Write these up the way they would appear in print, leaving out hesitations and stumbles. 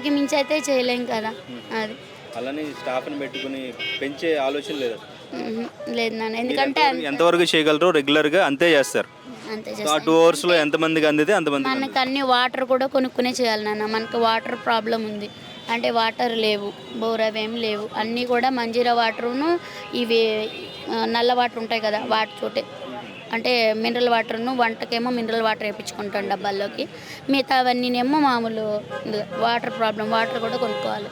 అంతకి మించి అయితే చేయలేం కదా. అది అలానే స్టాఫ్ని పెట్టుకుని పెంచే ఆలోచన లేదు. లేదు నాన్న, ఎందుకంటే ఎంతవరకు చేయగలరు రెగ్యులర్గా అంతే చేస్తారు. అంతే ఆ చేస్తాం. 2 అవర్స్లో ఎంతమందికి అందితే అంతమంది. మనకు అన్ని వాటర్ కూడా కొనుక్కునే చేయాలి నాన్న. మనకు వాటర్ ప్రాబ్లం ఉంది, అంటే వాటర్ లేవు, బోర్ అవేం లేవు. అన్నీ కూడా మంజీరా వాటరును ఇవి నల్ల వాటర్ ఉంటాయి కదా వాటి చోటే, అంటే మినరల్ వాటర్ను వంటకేమో మినరల్ వాటర్ వేయించుకుంటాం డబ్బాల్లోకి, మిగతా అవన్నీనేమో మామూలు వాటర్ ప్రాబ్లం, వాటర్ కూడా కొనుక్కోవాలి.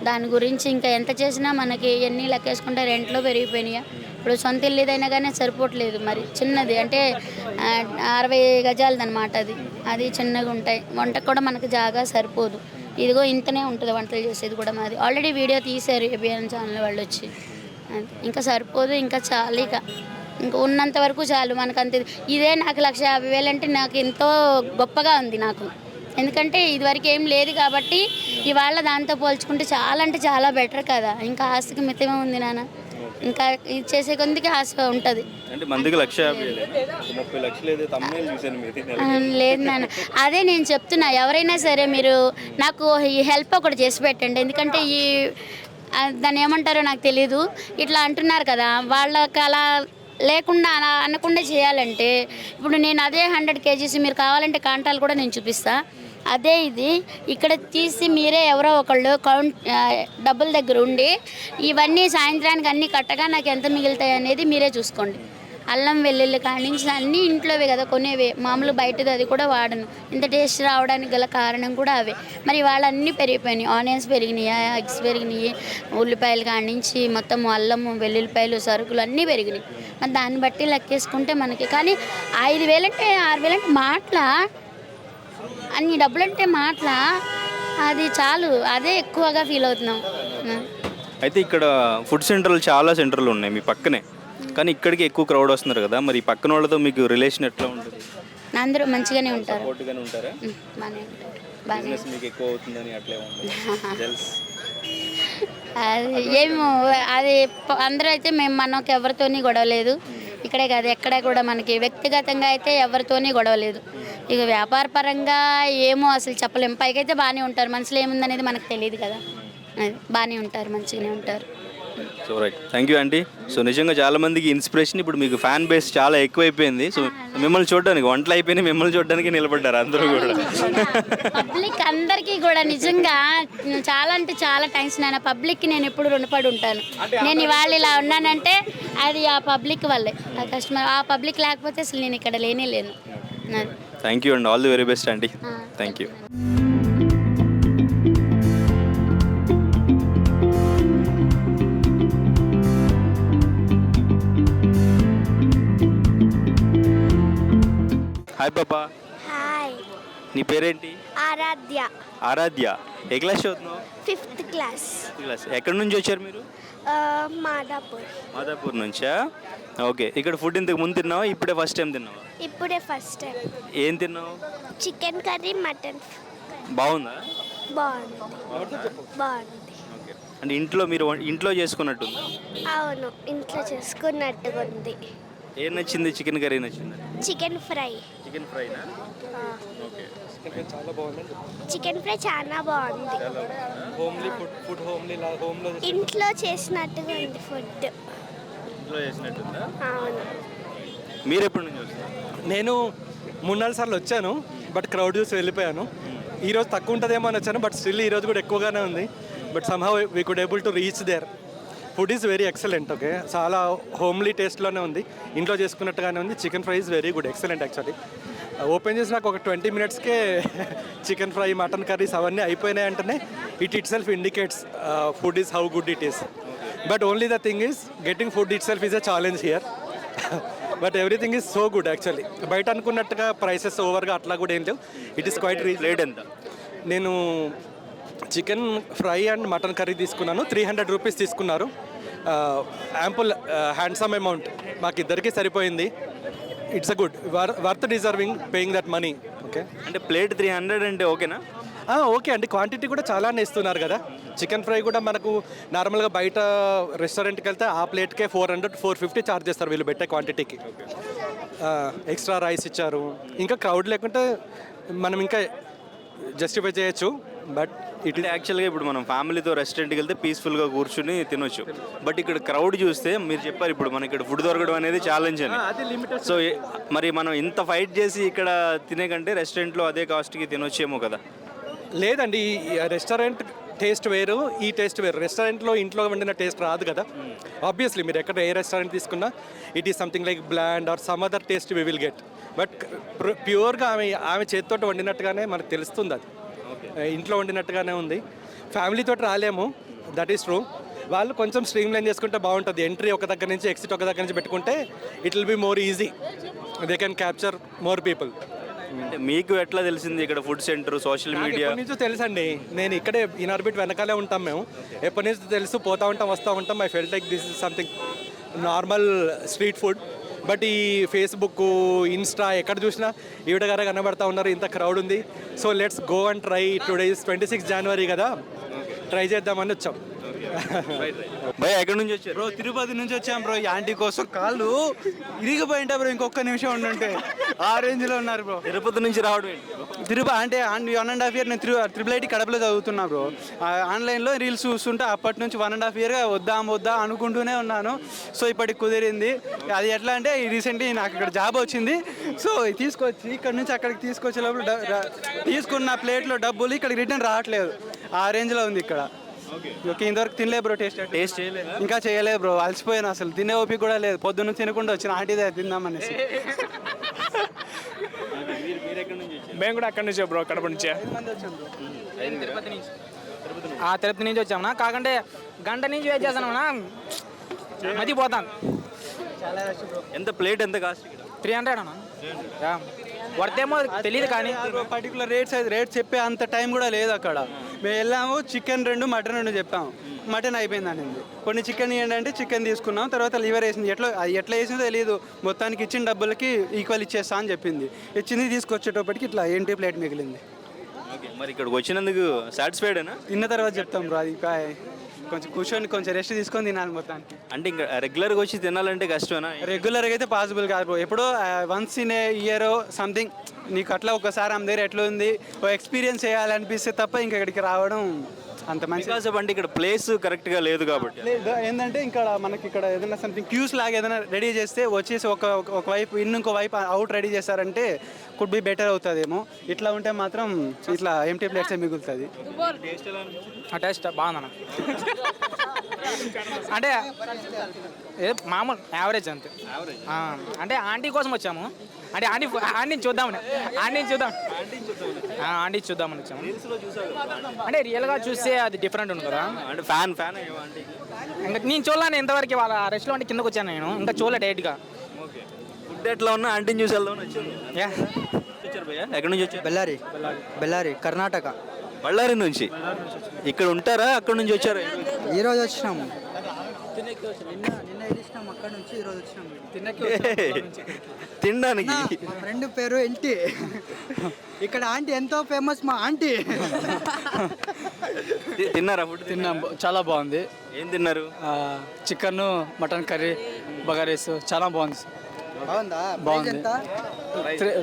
దాని గురించి ఇంకా ఎంత చేసినా మనకి ఎన్ని లెక్కేసుకుంటే రెంట్లో పెరిగిపోయినాయా. ఇప్పుడు సొంత ఇల్లు ఏదైనా కానీ సరిపోవట్లేదు, మరి చిన్నది అంటే 60 గజాలది అనమాట. అది చిన్నగా ఉంటాయి, వంటకు కూడా మనకి జాగా సరిపోదు. ఇదిగో ఇంతనే ఉంటుంది వంటలు చేసేది కూడా. మాది ఆల్రెడీ వీడియో తీశారు ఏబిఎన్ ఛానల్ వాళ్ళు వచ్చి. ఇంకా సరిపోదు, ఇంకా చాలు, ఇంకా ఉన్నంత వరకు చాలు మనకు. అంతే. ఇదే నాకు 1,50,000 అంటే నాకు ఎంతో గొప్పగా ఉంది నాకు, ఎందుకంటే ఇదివరకు ఏం లేదు కాబట్టి ఇవాళ దాంతో పోల్చుకుంటే చాలా అంటే చాలా బెటర్ కదా. ఇంకా ఆస్తికి మితమే ఉంది నాన్న, ఇంకా ఇది చేసే కొందికి ఆశ ఉంటుంది. అంటే మందికి 1,50,000 లేదు నాన్న, అదే నేను చెప్తున్నా. ఎవరైనా సరే మీరు నాకు ఈ హెల్ప్ ఒకటి చేసి పెట్టండి, ఎందుకంటే దాన్ని ఏమంటారో నాకు తెలీదు, ఇట్లా అంటున్నారు కదా, వాళ్ళకి అలా లేకుండా అలా అనకుండా చేయాలంటే ఇప్పుడు నేను అదే 100 kgs మీరు కావాలంటే కాంటాలు కూడా నేను చూపిస్తా. అదే ఇది ఇక్కడ తీసి మీరే ఎవరో ఒకళ్ళు డబ్బుల దగ్గర ఉండి ఇవన్నీ సాయంత్రానికి అన్నీ కట్టగా నాకు ఎంత మిగులుతాయి అనేది మీరే చూసుకోండి. అల్లం వెల్లుల్లి కానించి అన్నీ ఇంట్లోవే కదా కొనేవే, మామూలు బయటది అది కూడా వాడను. ఇంత టేస్ట్ రావడానికి గల కారణం కూడా అవే. మరి వాళ్ళన్నీ పెరిగిపోయినాయి, ఆనియన్స్ పెరిగినాయి, ఎగ్స్ పెరిగినాయి, ఉల్లిపాయలు కానించి మొత్తం అల్లము వెల్లుల్లిపాయలు సరుకులు అన్నీ పెరిగినాయి. మరి దాన్ని బట్టి లెక్కేసుకుంటే మనకి, కానీ 5,000 అంటే 6,000 అంటే మాటలా, అన్ని డబ్బులు అంటే మాటలా, అది చాలు, అదే ఎక్కువగా ఫీల్ అవుతున్నాం. అయితే ఇక్కడ ఫుడ్ సెంటర్లు చాలా సెంటర్లు ఉన్నాయి మీ పక్కనే, కానీ ఇక్కడికి ఎక్కువ క్రౌడ్ వస్తున్నారు కదా, మరి పక్కన వాళ్ళతో మీకు రిలేషన్ ఎట్లా ఉంటుంది? అందరూ మంచిగానే ఉంటారు, సపోర్ట్గానే ఉంటారా? బాగానే ఉంటారు. బిజినెస్ మీకు ఎక్కువ అవుతుందని అట్లే అది ఏమో, అది అందరూ అయితే మేము మనకు ఎవరితోని గొడవ లేదు. ఇక్కడే కాదు ఎక్కడ కూడా మనకి వ్యక్తిగతంగా అయితే ఎవరితోని గొడవ లేదు. ఇక వ్యాపార పరంగా ఏమో అసలు చెప్పలేము. పైకైతే బాగానే ఉంటారు, మనసులో ఏముందనేది మనకు తెలియదు కదా. అది బాగానే ఉంటారు, మంచిగానే ఉంటారు. So right, thank you aunty. So నిజంగా చాలా మందికి ఇన్స్పిరేషన్. ఇప్పుడు మీకు ఫ్యాన్ బేస్ చాలా ఎక్కువైపోయింది. సో మిమ్మల్ని చూడడానికి వంటలు అయిపోయినాయి, మిమ్మల్ని చూడడానికి నిలబడ్డారు అందరూ కూడా. పబ్లిక్ అందరికీ కూడా నిజంగా చాలా అంటే చాలా థ్యాంక్స్ నాన్న. పబ్లిక్కి నేను ఎప్పుడు రుణపడి ఉంటాను. నేను ఇవాళ ఇలా ఉన్నానంటే అది ఆ పబ్లిక్ వల్లే, ఆ కస్టమర్. ఆ పబ్లిక్ లేకపోతే అసలు నేను ఇక్కడ లేను. Thank you and all the very best aunty. Thank you. Hi పాపా. హాయ్. నీ పేరేంటి? ఆరాధ్య. ఆరాధ్య, ఏ క్లాస్ చదువుతున్నావు? 5th class. ఎక్కడి నుంచి వచ్చారు మీరు? మాదాపూర్ నుంచా? ఓకే. ఇక్కడ ఫుడ్ ఇంతకు ముందు తిన్నావా, ఇప్పుడే ఫస్ట్ టైం తిన్నావా? ఇప్పుడే ఫస్ట్ టైం. ఏం తిన్నావు? Chicken curry, mutton. బాగుందా? బాగుంది. ఓకే. అంటే మీరు ఇంట్లో చేసుకున్నట్టుందా? అవును, ఇంట్లో చేసుకున్నట్టుగా ఉంది. ఏం నచ్చింది? చికెన్ కర్రీ నచ్చిందా? చికెన్ ఫ్రైనా? ఓకే. చికెన్ ఫ్రై చాలా బాగుంది. ఇంట్లో చేసినట్టుగా ఉంది ఫుడ్. అవును. మీరు ఎప్పటి నుంచి వస్తారు? నేను 3-4 సార్లు వచ్చాను, బట్ క్రౌడ్ చూసి వెళ్ళిపోయాను. ఈరోజు తక్కువ ఉంటుందేమో అని వచ్చాను, బట్ స్టిల్ ఈరోజు కూడా ఎక్కువగానే ఉంది. But somehow we could able to reach there. Food is very excellent. Okay, చాలా హోమ్లీ టేస్ట్లోనే ఉంది, ఇంట్లో చేసుకున్నట్టుగానే ఉంది. Chicken fry is very good, excellent. Actually open చేసి నాకు ఒక 20 minutesకే చికెన్ ఫ్రై, మటన్ కర్రీస్ అవన్నీ అయిపోయినాయి అంటేనే itself indicates food is how good it is. But only the thing is getting food itself is a challenge here. But everything is so good. Actually బయట అనుకున్నట్టుగా prices ఓవర్గా అట్లా కూడా ఏం లేవు. It is quite reasonable. ఎంత? నేను chicken fry and mutton curry తీసుకున్నాను, 300 రూపీస్ తీసుకున్నారు. యాంపుల్ హ్యాండ్సమ్ అమౌంట్, మాకు ఇద్దరికీ సరిపోయింది. It's a good, worth deserving paying that money. Okay. అంటే ప్లేట్ 300 అంటే ఓకేనా? ఓకే అండి, క్వాంటిటీ కూడా చాలానే ఇస్తున్నారు కదా. చికెన్ ఫ్రై కూడా మనకు నార్మల్గా బయట రెస్టారెంట్కి వెళ్తే ఆ ప్లేట్కే 400-450 ఛార్జ్ చేస్తారు వీళ్ళు పెట్టే క్వాంటిటీకి. ఎక్స్ట్రా రైస్ ఇచ్చారు. ఇంకా క్రౌడ్ లేకుంటే మనం ఇంకా జస్టిఫై చేయొచ్చు, బట్ ఇట్ యాక్చువల్గా ఇప్పుడు మనం ఫ్యామిలీతో రెస్టారెంట్కి వెళ్తే పీస్ఫుల్గా కూర్చుని తినొచ్చు. బట్ ఇక్కడ క్రౌడ్ చూస్తే మీరు చెప్పారు ఇప్పుడు మనకి ఇక్కడ ఫుడ్ దొరకడం అనేది ఛాలెంజ్ అని. సో మరి మనం ఇంత ఫైట్ చేసి ఇక్కడ తినే కంటే రెస్టారెంట్లో అదే కాస్ట్కి తినొచ్చేమో కదా. లేదండి, ఈ రెస్టారెంట్ టేస్ట్ వేరు, ఈ టేస్ట్ వేరు. రెస్టారెంట్లో ఇంట్లో వండిన టేస్ట్ రాదు కదా. ఆబ్వియస్లీ మీరు ఎక్కడ ఏ రెస్టారెంట్ తీసుకున్నా it is something like bland or some other taste we will get. But ప్యూర్గా ఆమె చేతితో వండినట్టుగానే మనకు తెలుస్తుంది. అది ఇంట్లో వండినట్టుగానే ఉంది. ఫ్యామిలీతో రాలేము, దట్ ఈస్ ట్రూ. వాళ్ళు కొంచెం స్ట్రీమ్ లైన్ చేసుకుంటే బాగుంటుంది. ఎంట్రీ ఒక దగ్గర నుంచి ఎగ్జిట్ ఒక దగ్గర నుంచి పెట్టుకుంటే it will be more easy. They can capture more people. అంటే మీకు ఎట్లా తెలిసింది ఇక్కడ ఫుడ్ సెంటర్, సోషల్ మీడియా? ఎప్పటి నుంచో తెలుసండి, నేను ఇక్కడే ఇన్ఆర్బిట్ వెనకాలే ఉంటాం. మేము ఎప్పటి నుంచి తెలుసు, పోతూ ఉంటాం వస్తూ ఉంటాం. I felt like this is something normal street food. But ఈ ఫేస్బుక్, ఇన్స్టా ఎక్కడ చూసినా ఈవిడ గారే కనబడతా ఉన్నారు, ఇంత క్రౌడ్ ఉంది. So let's go and try. Today is 26 జనవరి కదా, ట్రై చేద్దామని వచ్చాం. భయ ఎక్కడి నుంచి వచ్చారు? బ్రో తిరుపతి నుంచి వచ్చాం బ్రో. ఈ ఆంటీ కోసం కాళ్ళు ఇరిగిపోయింటా బ్రో, ఇంకొక నిమిషం ఉండుంటే. ఆ రేంజ్లో ఉన్నారు బ్రో. తిరుపతి నుంచి రావడం ఏంటి? తిరుపతి అంటే 1.5 year నేను ట్రిపుల్ ఐటీ కడపలో చదువుతున్నా బ్రో. ఆన్లైన్లో రీల్స్ చూస్తుంటే అప్పటి నుంచి 1.5 yearగా వద్దా అనుకుంటూనే ఉన్నాను. సో ఇప్పటికి కుదిరింది. అది ఎట్లా అంటే రీసెంట్లీ నాకు ఇక్కడ జాబ్ వచ్చింది. సో తీసుకొచ్చి ఇక్కడ నుంచి అక్కడికి తీసుకొచ్చే లోపల తీసుకున్న ప్లేట్లో డబ్బులు ఇక్కడికి రిటర్న్ రావట్లేదు. ఆ రేంజ్లో ఉంది ఇక్కడ. ఓకే, ఇంతవరకు తినలే బ్రో. టేస్ట్ చేయలేదు ఇంకా చేయలేదు బ్రో. అలసిపోయాను, అసలు తినే ఓపిక కూడా లేదు. పొద్దున్న తినకుండా వచ్చిన ఆంటీదే తిందామనేసి. మేము కూడా అక్కడి నుంచే బ్రో, కడప నుంచే. తిరుపతి నుంచి వచ్చామన్నా. కాకంటే గంట నుంచి వెయిట్ చేస్తానన్నా, మతిపోతాను. ఎంత ప్లేట్ ఎంత కాస్ట్? 300 అన్నా. వర్తేమో తెలియదు కానీ పర్టికులర్ రేట్స్ చెప్పే అంత టైం కూడా లేదు అక్కడ. మేము వెళ్ళాము, చికెన్ 2 మటన్ 2 చెప్పాము. మటన్ అయిపోయింది అనింది. కొన్ని చికెన్ ఇవ్వండి అంటే చికెన్ తీసుకున్నాం. తర్వాత లివర్ వేసింది. ఎట్లా వేసిందో తెలియదు. మొత్తానికి ఇచ్చిన డబ్బులకి ఈక్వల్ ఇచ్చేస్తా అని చెప్పింది. ఇచ్చింది తీసుకొచ్చేటప్పటికి ఇట్లా ఏంటి ప్లేట్ మిగిలింది. మరి ఇక్కడికి వచ్చినందుకు సాటిస్ఫైడేనా? తిన్న తర్వాత చెప్తాం బ్రో. అది కొంచెం కూర్చొని కొంచెం రెస్ట్ తీసుకొని తినాలి మొత్తానికి. అంటే ఇంకా రెగ్యులర్గా వచ్చి తినాలంటే కష్టమేనా? రెగ్యులర్గా అయితే పాసిబుల్ కాదు బ్రో. ఎప్పుడో once in a year something నీకు అట్లా ఒకసారి ఆమె దగ్గర ఎట్లా ఉంది ఓ ఎక్స్పీరియన్స్ చేయాలనిపిస్తే తప్ప ఇంకా ఇక్కడికి రావడం అంత మంచి. అంటే ఇక్కడ ప్లేస్ కరెక్ట్గా లేదు కాబట్టి ఏంటంటే ఇక్కడ మనకి ఇక్కడ ఏదైనా సంథింగ్ క్యూస్ లాగా ఏదైనా రెడీ చేస్తే వచ్చేసి ఒక వైపు ఇంకో వైపు అవుట్ రెడీ చేశారంటే కుడ్ బి బెటర్ అవుతుందేమో. ఇట్లా ఉంటే మాత్రం ఇట్లా ఎంటీ ప్లేట్సే మిగులుతుంది. టేస్ట్ బాగుందన్న. అంటే మామూలు యావరేజ్ అంతే. అంటే ఆంటీ కోసం వచ్చాము. అంటే ఆంటీని చూద్దామని వచ్చాము. అంటే రియల్గా చూస్తే అది డిఫరెంట్ ఉంది కదా. అంటే ఫ్యాన్ ఇంకా నేను చూడలేను ఇంతవరకు. వాళ్ళ రెస్టారెంట్ కిందకు వచ్చాను నేను, ఇంకా చూడలే డైరెక్ట్గా. ఫుడ్ ఎట్లా ఉన్నా ఆంటీని చూసి వెళ్దామని వచ్చారు. ఎక్కడి నుంచి వచ్చారు? బెల్లారి కర్ణాటక. బళ్ళారి నుంచి ఇక్కడ ఉంటారా? అక్కడ నుంచి వచ్చారా? ఈరోజు వచ్చినాము. నిన్న వెళ్ళినాము అక్కడ నుంచి, ఈరోజు వచ్చినాము తినడానికి. మా ఫ్రెండ్ పేరు ఎల్టీ. ఇక్కడ ఆంటీ ఎంతో ఫేమస్ మా ఆంటీ. తిన్నారా? ఫుడ్ తిన్నాం, చాలా బాగుంది. ఏం తిన్నారు? చికెన్, మటన్ కర్రీ, బగారేస్ చాలా బాగుంది. బాగుందా? బాగుంది. ఎంత?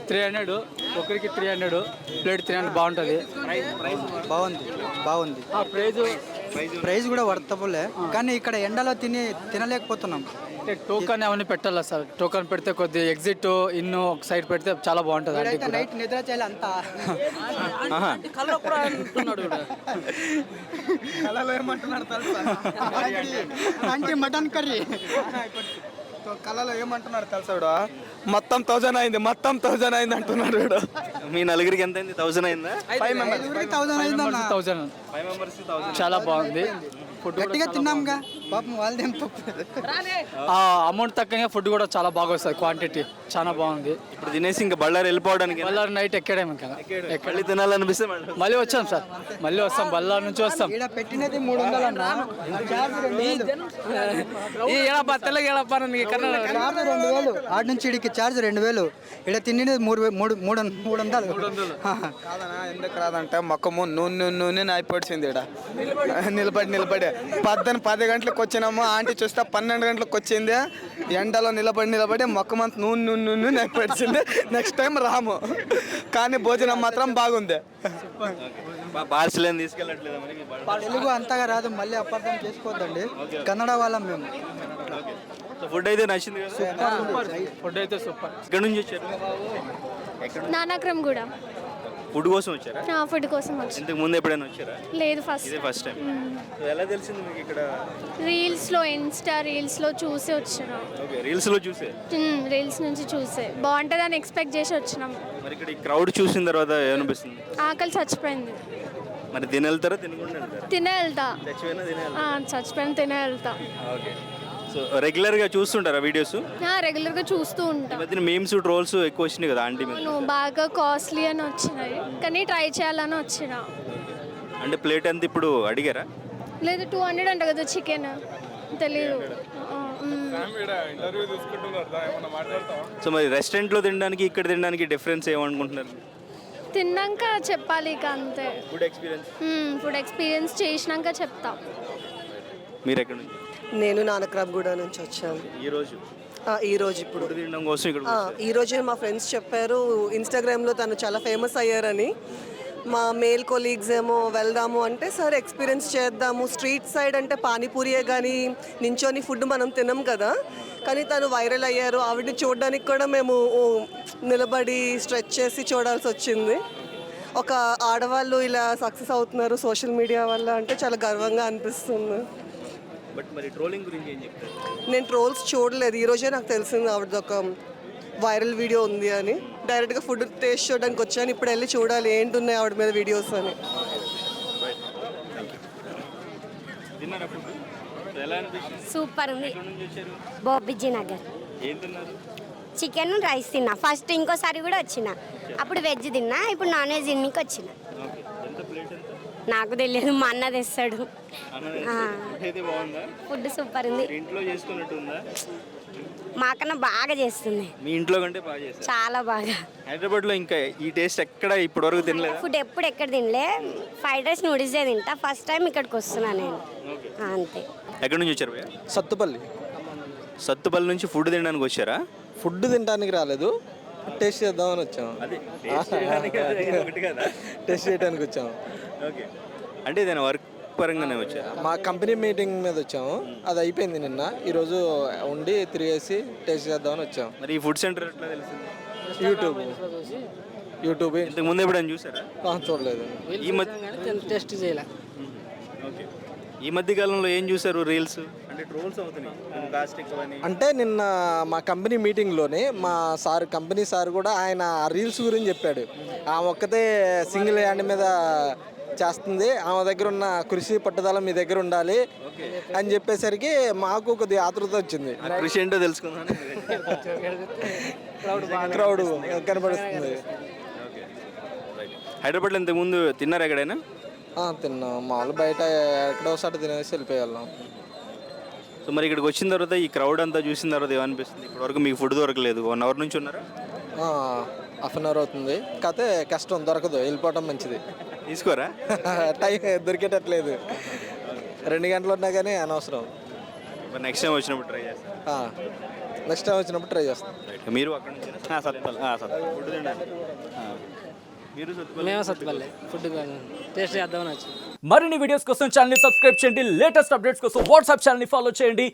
300 ఒకరికి 300 ప్లేట్ 300 బాగుంటుంది. బాగుంది. ప్రైస్ కూడా వర్తబులే, కానీ ఇక్కడ ఎండలో తినలేకపోతున్నాం. టోకన్ అవన్నీ పెట్టాలి సార్. టోకన్ పెడితే కొద్ది ఎగ్జిట్ ఇన్ను ఒక సైడ్ పెడితే చాలా బాగుంటుంది. ఇక్కడైతే నైట్ నిద్ర చేయాలి అంతా. కళలో ఏమంటున్నాడు తెలుసా? ఆంటీ మటన్ కర్రీ కళలో ఏమంటున్నాడు తెలుసా? మొత్తం 1000 అయింది అంటున్నాడు. మీ నలుగురికి ఎంత అయింది? 1000 అయిందా? 1000 అయిందన్న. 1000 చాలా బాగుంది. ఫుడ్ గట్టిగా తిన్నాంగా, పాపం వాళ్ళదేం తప్పు. అమౌంట్ తగ్గగా ఫుడ్ కూడా చాలా బాగా వస్తుంది. క్వాంటిటీ చాలా బాగుంది. ఇప్పుడు తినేసి ఇంకా బళ్ళారి వెళ్ళిపోవడానికి. బళ్ళారి నైట్ ఎక్కడేమో కదా, మళ్ళీ తినాలనిపిస్తే మళ్ళీ వచ్చాం సార్. మళ్ళీ వస్తాం, బళ్ళారి నుంచి వస్తాం. ఇక్కడ పెట్టినది 300 అన్న. తెల్లగా ఛార్జ్ 2000. ఆడ నుంచి ఇడికి ఛార్జ్ 2000. ఇక్కడ తినేది 300. కాదనా, ఎందుకు రాదంటే మొక్కము నూనె అయిపోయింది. ఇక్కడ నిలబడి 10 గంటలకు వచ్చినాము. ఆంటీ చూస్తే 12 గంటలకు వచ్చింది. ఎండలో నిలబడి మొక్కమంత నూనె అయిపోయింది. నెక్స్ట్ టైం రాము, కానీ భోజనం మాత్రం బాగుంది. పార్సల్ ఏం తీసుకెళ్ళట్లేదా మరి తెలుగు అంతగా రాదు, మళ్ళీ అపార్థం చేసుకోవద్దండి. కన్నడ వాళ్ళం మేము. సో ఫుడ్ అయితే నచ్చింది కదా? ఫుడ్ అయితే సూపర్. ఇక్కడ నుంచి వచ్చారు? నానాక్రమ్ కూడా ఫుడ్ కోసం వచ్చారా? ఫుడ్ కోసం వచ్చి ఇంతకు ముందు ఎప్పుడైనా వచ్చారా? లేదు ఫస్ట్ ఇదే ఫస్ట్ టైం. ఎలా తెలిసింది మీకు ఇక్కడ? రీల్స్లో ఇన్స్టా రీల్స్లో చూసి వచ్చినాం. ఓకే, రీల్స్లో చూసే. రీల్స్ నుంచి చూసే బాగుంటుందని ఎక్స్పెక్ట్ చేసి వచ్చినాం. మరి ఇక్కడ ఈ క్రౌడ్ చూసిన తర్వాత ఏమనిపిస్తుంది? ఆకలి చచ్చిపోయింది. మరి తిని వెళ్తారా తినకుండా వెళ్తారా? తినే వెళ్తా. చచ్చిపోయినా తినే చచ్చిపోయిన తినే వెళ్తా. ఓకే. సో రెగ్యులర్గా చూస్తుంటారా వీడియోస్? రెగ్యులర్గా చూస్తూ ఉంటా. ఈ మధ్యన మీమ్స్ ట్రోల్స్ ఎక్కువ వచ్చినాయి కదా ఆంటీ మీద. నువ్వు బాగా కాస్ట్లీ అని వచ్చినాయి, కానీ ట్రై చేయాలని వచ్చిన. అంటే ప్లేట్ ఎంత ఇప్పుడు అడిగారా? లేదు 200 అంట కదా చికెన్, తెలీదు. సో మరి రెస్టారెంట్లో తినడానికి ఇక్కడ తినడానికి డిఫరెన్స్ ఏమనుకుంటున్నారు? తిన్నాక చెప్పాలి ఇక అంతే. Good experience. ఫుడ్ ఎక్స్పీరియన్స్ చేసినాక చెప్తా. మీరు ఎక్కడ నుంచి? నేను నానక్రాబ్గూడ నుంచి వచ్చాను ఈరోజు. ఇప్పుడు ఫుడ్ తినడం కోసం ఇక్కడ ఈరోజే మా ఫ్రెండ్స్ చెప్పారు ఇన్స్టాగ్రామ్లో తను చాలా ఫేమస్ అయ్యారని. మా మేల్ కొలీగ్స్ ఏమో వెళ్దాము అంటే సరే ఎక్స్పీరియన్స్ చేద్దాము. స్ట్రీట్ సైడ్ అంటే పానీపూరియే కానీ నించొని ఫుడ్ మనం తినం కదా, కానీ తను వైరల్ అయ్యారు. ఆవిడని చూడడానికి కూడా మేము నిలబడి స్ట్రెచ్ చేసి చూడాల్సి వచ్చింది. ఒక ఆడవాళ్ళు ఇలా సక్సెస్ అవుతున్నారు సోషల్ మీడియా వల్ల అంటే చాలా గర్వంగా అనిపిస్తుంది. బట్ మరి ట్రోలింగ్ గురించి ఏం చెప్తారు? నేను ట్రోల్స్ చూడలేదు, ఈరోజే నాకు తెలిసింది ఆవిడది ఒక వైరల్ వీడియో ఉంది అని. డైరెక్ట్గా ఫుడ్ టేస్ట్ చూడడానికి వచ్చాను, ఇప్పుడు వెళ్ళి చూడాలి ఏంటున్నాయి ఆవిడ మీద వీడియోస్ అని. సూపర్ ఉంది. బోబిజీ నగర్. చికెన్ రైస్ తిన్నా ఫస్ట్, ఇంకోసారి కూడా వచ్చిన. అప్పుడు వెజ్ తిన్నా, ఇప్పుడు నాన్ వెజ్ తిన్నకి వచ్చిన. నాకు తెలియదు, మా అన్న తెస్తాడు. ఫుడ్ సూపర్ ఉంది. మాకన్నా బాగా చేస్తుంది. మీ ఇంట్లో కంటే బాగా చేస్తారు. చాలా బాగా. హైదరాబాద్లో ఇంకా ఈ టేస్ట్ ఎక్కడ ఇప్పటివరకు తినలేదు. ఫుడ్ ఎప్పుడు ఎక్కడ తినలే. ఫ్రైడ్ రైస్ నూడిల్సే తింటా. ఫస్ట్ టైం ఇక్కడికి వస్తున్నా నేను, అంతే. ఎక్కడి నుంచి వచ్చారు భయ్యా? సత్తుపల్లి. సత్తుపల్లి నుంచి ఫుడ్ తినడానికి వచ్చారా? ఫుడ్ తినడానికి రాలేదు, టేస్ట్ చేద్దామని వచ్చాము. టేస్ట్ చేయడానికి వచ్చాము. ఓకే. అంటే ఏదైనా వర్క్ పరంగానే వచ్చారా? మా కంపెనీ మీటింగ్ మీద వచ్చాము, అది అయిపోయింది నిన్న. ఈరోజు ఉండి తిరిగేసి టేస్ట్ చేద్దామని వచ్చాము. మరి ఈ ఫుడ్ సెంటర్ ఎట్లా తెలిసింది? యూట్యూబ్. ఇంతకు ముందు ఎప్పుడైనా చూసారా? చూడలేదు. ఈ మధ్య టేస్ట్ చేయలే. ఓకే. ఈ మధ్య కాలంలో ఏం చూసారు? రీల్స్ అంటే ట్రోల్స్ అవుతున్నాయి కాస్ట్ ఎక్కువని. అంటే నిన్న మా కంపెనీ మీటింగ్లోనే మా సార్, కంపెనీ సార్ కూడా ఆయన రీల్స్ గురించి చెప్పాడు. ఆమె ఒక్కతే సింగిల్ హ్యాండ్ మీద చేస్తుంది, ఆమె దగ్గర ఉన్న కృషి పట్టుదల మీ దగ్గర ఉండాలి అని చెప్పేసరికి మాకు కొద్దిగా ఆతృత వచ్చింది. కృషి ఏంటో తెలుసుకుందాం. క్రౌడ్ కనపడుతుంది. హైదరాబాద్లో ఇంతకుముందు తిన్నారా ఎక్కడైనా? తిన్నాం, మామూలు బయట ఎక్కడో ఒకసారి తినేసి వెళ్ళిపోయాం. సో మరి ఇక్కడికి వచ్చిన తర్వాత ఈ క్రౌడ్ అంతా చూసిన తర్వాత ఏమనిపిస్తుంది? ఇప్పటివరకు మీకు ఫుడ్ దొరకలేదు, 1 అవర్ నుంచి ఉన్నారా? హాఫ్ అన్ అవర్ అవుతుంది, కాకపోతే కష్టం, దొరకదు, వెళ్ళిపోవటం మంచిది. తీసుకోరా? టైం దొరికేటట్లేదు, 2 గంటలు ఉన్నా కానీ అనవసరం. నెక్స్ట్ టైం వచ్చినప్పుడు ట్రై చేస్తాను. నెక్స్ట్ టైం వచ్చినప్పుడు ట్రై చేస్తాం. మీరు అక్కడ నుంచి ఫుడ్ తినండి. మేము సత్తుపల్లి ఫుడ్ టేస్ట్ చేద్దామని వచ్చి. మరిన్ని వీడియోస్ కోసం ఛానల్ ని సబ్స్క్రైబ్ చేయండి. లేటెస్ట్ అప్డేట్స్ కోసం వాట్సాప్ ఛానల్ ని ఫాలో చేయండి.